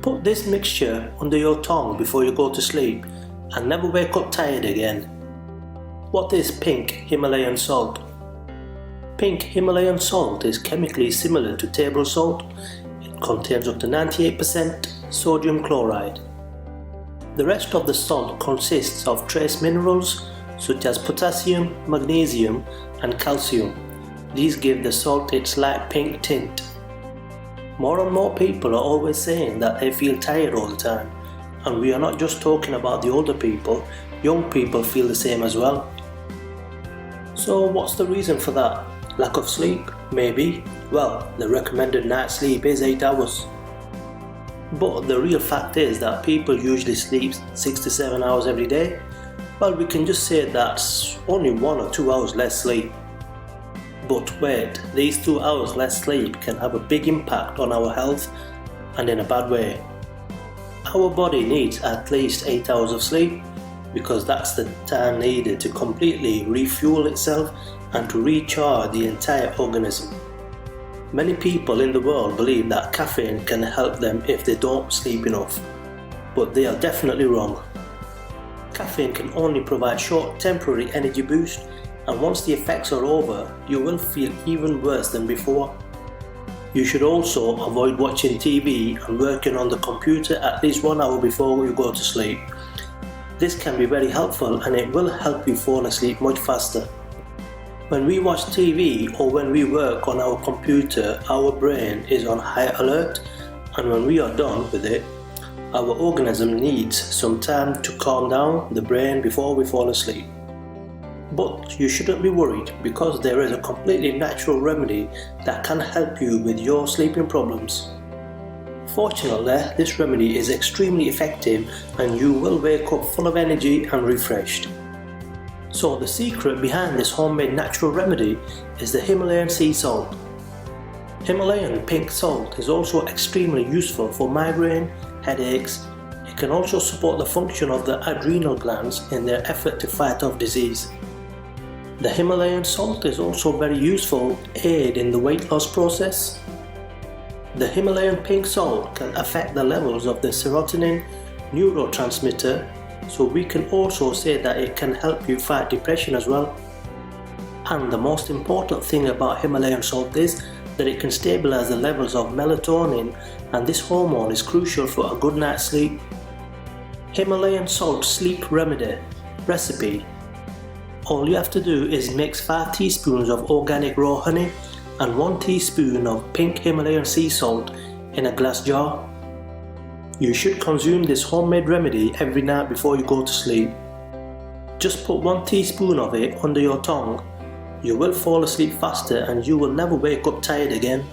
Put this mixture under your tongue before you go to sleep and never wake up tired again. What is pink Himalayan salt? Pink Himalayan salt is chemically similar to table salt. It contains up to 98% sodium chloride. The rest of the salt consists of trace minerals such as potassium, magnesium and calcium. These give the salt its light pink tint. More and more people are always saying that they feel tired all the time, and we are not just talking about the older people, young people feel the same as well. So what's the reason for that? Lack of sleep? Maybe. Well, the recommended night sleep is 8 hours. But the real fact is that people usually sleep 6 to 7 hours every day. Well, we can just say that's only 1 or 2 hours less sleep. But wait, these 2 hours less sleep can have a big impact on our health, and in a bad way. Our body needs at least 8 hours of sleep because that's the time needed to completely refuel itself and to recharge the entire organism. Many people in the world believe that caffeine can help them if they don't sleep enough, but they are definitely wrong. Caffeine can only provide short temporary energy boost, and once the effects are over, you will feel even worse than before. You should also avoid watching TV and working on the computer at least 1 hour before you go to sleep. This can be very helpful and it will help you fall asleep much faster. When we watch TV or when we work on our computer, our brain is on high alert, and when we are done with it, our organism needs some time to calm down the brain before we fall asleep. But you shouldn't be worried because there is a completely natural remedy that can help you with your sleeping problems. Fortunately, this remedy is extremely effective and you will wake up full of energy and refreshed. So the secret behind this homemade natural remedy is the Himalayan sea salt. Himalayan pink salt is also extremely useful for migraine, headaches. It can also support the function of the adrenal glands in their effort to fight off disease. The Himalayan salt is also very useful aid in the weight loss process. The Himalayan pink salt can affect the levels of the serotonin neurotransmitter, so we can also say that it can help you fight depression as well. And the most important thing about Himalayan salt is that it can stabilize the levels of melatonin, and this hormone is crucial for a good night's sleep. Himalayan salt sleep remedy recipe. All you have to do is mix 5 teaspoons of organic raw honey and 1 teaspoon of pink Himalayan sea salt in a glass jar. You should consume this homemade remedy every night before you go to sleep. Just put 1 teaspoon of it under your tongue. You will fall asleep faster and you will never wake up tired again.